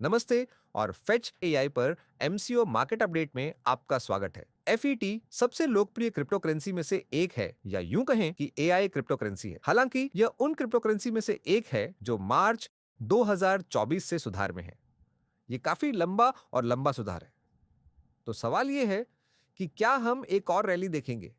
नमस्ते और fetch AI पर एमसीओ मार्केट अपडेट में आपका स्वागत है। एफईटी सबसे लोकप्रिय क्रिप्टो करेंसी में से एक है, या यूं कहें कि एआई क्रिप्टो करेंसी है। हालांकि यह उन क्रिप्टो करेंसी में से एक है जो मार्च 2024 से सुधार में है। ये काफी लंबा सुधार है। तो सवाल यह है कि क्या हम एक और रैली देखेंगे?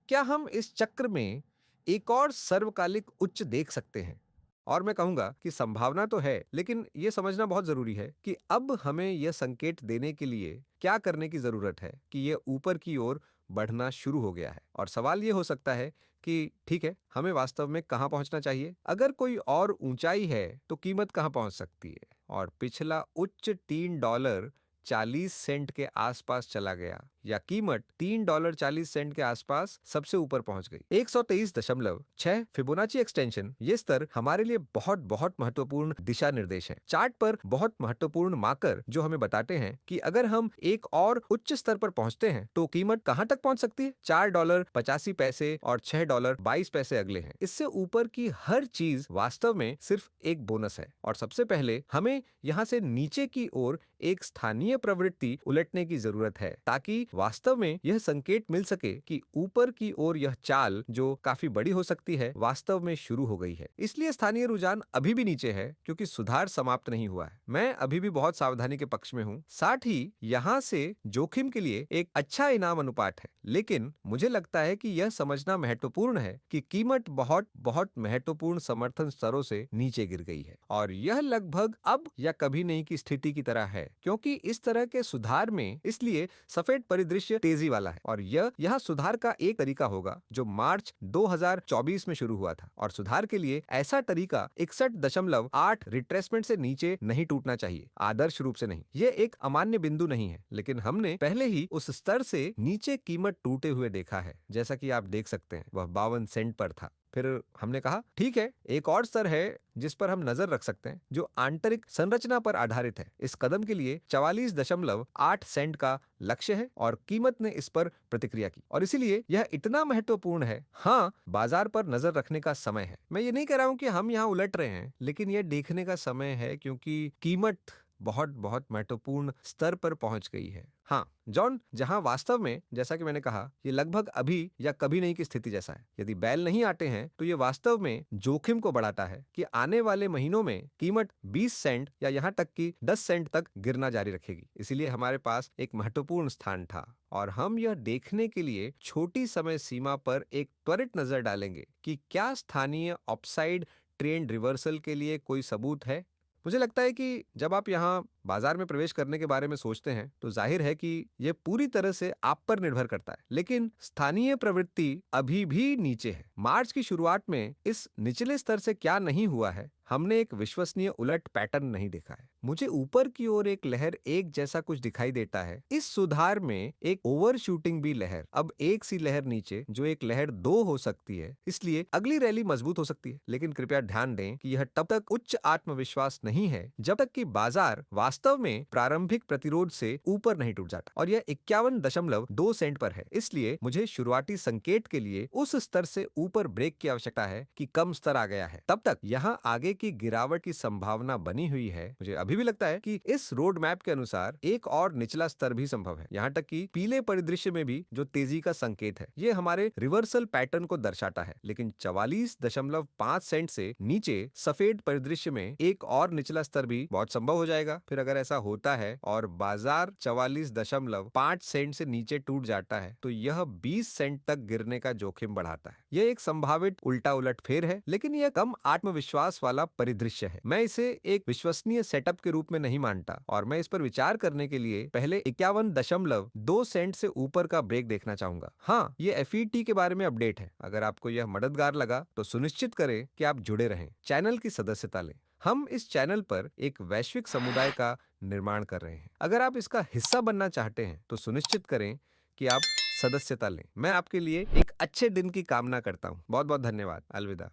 क्या हम इस चक्र में एक और सर्वकालिक उच्च देख सकते हैं? और मैं कहूंगा कि संभावना तो है, लेकिन यह समझना बहुत जरूरी है कि अब हमें यह संकेत देने के लिए क्या करने की जरूरत है कि यह ऊपर की ओर बढ़ना शुरू हो गया है। और सवाल यह हो सकता है कि ठीक है, हमें वास्तव में कहां पहुंचना चाहिए? अगर कोई और ऊंचाई है तो कीमत कहां पहुंच सकती है? और पिछला उच्च $3.40 के आसपास चला गया, या कीमत $3.40 के आसपास सबसे ऊपर पहुंच गई। 123.6 फिबोनाची एक्सटेंशन, ये स्तर हमारे लिए बहुत बहुत महत्वपूर्ण दिशा निर्देश है। चार्ट पर बहुत महत्वपूर्ण मार्कर जो हमें बताते हैं कि अगर हम एक और उच्च स्तर पर पहुंचते हैं तो कीमत कहां तक पहुंच सकती है। $4.85 और $6.22 अगले हैं। इससे ऊपर की हर चीज वास्तव में सिर्फ एक बोनस है। और सबसे पहले हमें यहां से नीचे की ओर एक स्थानीय प्रवृत्ति उलटने की जरूरत है, ताकि वास्तव में यह संकेत मिल सके कि ऊपर की ओर यह चाल, जो काफी बड़ी हो सकती है, वास्तव में शुरू हो गई है। इसलिए स्थानीय रुझान अभी भी नीचे है, क्योंकि सुधार समाप्त नहीं हुआ है। मैं अभी भी बहुत सावधानी के पक्ष में हूं। साथ ही यहां से जोखिम के लिए एक अच्छा इनाम अनुपात है, लेकिन मुझे लगता है कि यह समझना महत्वपूर्ण है कि कीमत बहुत बहुत महत्वपूर्ण समर्थन स्तरों से नीचे गिर गई है, और यह लगभग अब या कभी नहीं की स्थिति की तरह है। क्योंकि इस तरह के सुधार में इसलिए सफेद परिदृश्य तेजी वाला है, और यह यहाँ सुधार का एक तरीका होगा जो मार्च 2024 में शुरू हुआ था। और सुधार के लिए ऐसा तरीका 61.8 रिट्रेसमेंट से नीचे नहीं टूटना चाहिए, आदर्श रूप से नहीं। यह एक अमान्य बिंदु नहीं है, लेकिन हमने पहले ही उस स्तर से नीचे कीमत टूटे हुए देखा है। जैसा कि आप देख सकते हैं, वह 52 सेंट पर था। फिर हमने कहा ठीक है, एक और स्तर है जिस पर हम नजर रख सकते हैं, जो आंतरिक संरचना पर आधारित है। इस कदम के लिए 44.8 सेंट का लक्ष्य है, और कीमत ने इस पर प्रतिक्रिया की, और इसीलिए यह इतना महत्वपूर्ण है। हाँ, बाजार पर नजर रखने का समय है। मैं ये नहीं कह रहा हूं कि हम यहाँ उलट रहे हैं, लेकिन यह देखने का समय है, क्योंकि कीमत बहुत बहुत महत्वपूर्ण स्तर पर पहुंच गई है। हाँ जॉन, जहां वास्तव में, जैसा कि मैंने कहा, ये लगभग अभी या कभी नहीं की स्थिति जैसा है। यदि बैल नहीं आते हैं तो ये वास्तव में जोखिम को बढ़ाता है कि आने वाले महीनों में कीमत 20 सेंट या यहां तक कि 10 सेंट तक गिरना जारी रखेगी। इसीलिए हमारे पास एक महत्वपूर्ण स्थान था, और हम यह देखने के लिए छोटी समय सीमा पर एक त्वरित नजर डालेंगे कि क्या स्थानीय अपसाइड ट्रेंड रिवर्सल के लिए कोई सबूत है। मुझे लगता है कि जब आप यहाँ बाजार में प्रवेश करने के बारे में सोचते हैं तो जाहिर है कि यह पूरी तरह से आप पर निर्भर करता है, लेकिन स्थानीय प्रवृत्ति अभी भी नीचे है। मार्च की शुरुआत में इस निचले स्तर से क्या नहीं हुआ है, हमने एक विश्वसनीय उलट पैटर्न नहीं देखा है। मुझे ऊपर की ओर एक लहर एक जैसा कुछ दिखाई देता है। इस सुधार में एक ओवर शूटिंग भी लहर, अब एक सी लहर नीचे, जो एक लहर 2 हो सकती है। इसलिए अगली रैली मजबूत हो सकती है, लेकिन कृपया ध्यान दें कि यह तब तक उच्च आत्मविश्वास नहीं है जब तक कि बाजार वास्तव में प्रारंभिक प्रतिरोध से ऊपर नहीं टूट जाता, और यह 51.2 सेंट पर है। इसलिए मुझे शुरुआती संकेत के लिए उस स्तर से ऊपर ब्रेक की आवश्यकता है कि कम स्तर आ गया है। तब तक यहाँ आगे की गिरावट की संभावना बनी हुई है। मुझे अभी भी लगता है कि इस रोड मैप के अनुसार एक और निचला स्तर भी संभव है, यहाँ तक कि पीले परिदृश्य में भी, जो तेजी का संकेत है। ये हमारे रिवर्सल पैटर्न को दर्शाता है, लेकिन 44.5 सेंट से नीचे सफेद परिदृश्य में एक और निचला स्तर भी बहुत संभव हो जाएगा। फिर अगर ऐसा होता है और बाजार 44.5 सेंट से नीचे टूट जाता है, तो यह 20 सेंट तक गिरने का जोखिम बढ़ाता है। यह एक संभावित उल्टा उलट फेर है, लेकिन यह कम आत्मविश्वास वाला परिदृश्य है। मैं इसे एक विश्वसनीय सेटअप के रूप में नहीं मानता, और मैं इस पर विचार करने के लिए पहले 51.2 सेंट से ऊपर का ब्रेक देखना चाहूंगा। हाँ, ये एफईटी के बारे में अपडेट है। अगर आपको यह मददगार लगा तो सुनिश्चित करें कि आप जुड़े रहें, चैनल की सदस्यता लें। हम इस चैनल पर एक वैश्विक समुदाय का निर्माण कर रहे हैं। अगर आप इसका हिस्सा बनना चाहते हैं तो सुनिश्चित करें कि आप सदस्यता लें। मैं आपके लिए एक अच्छे दिन की कामना करता हूं। बहुत बहुत धन्यवाद। अलविदा।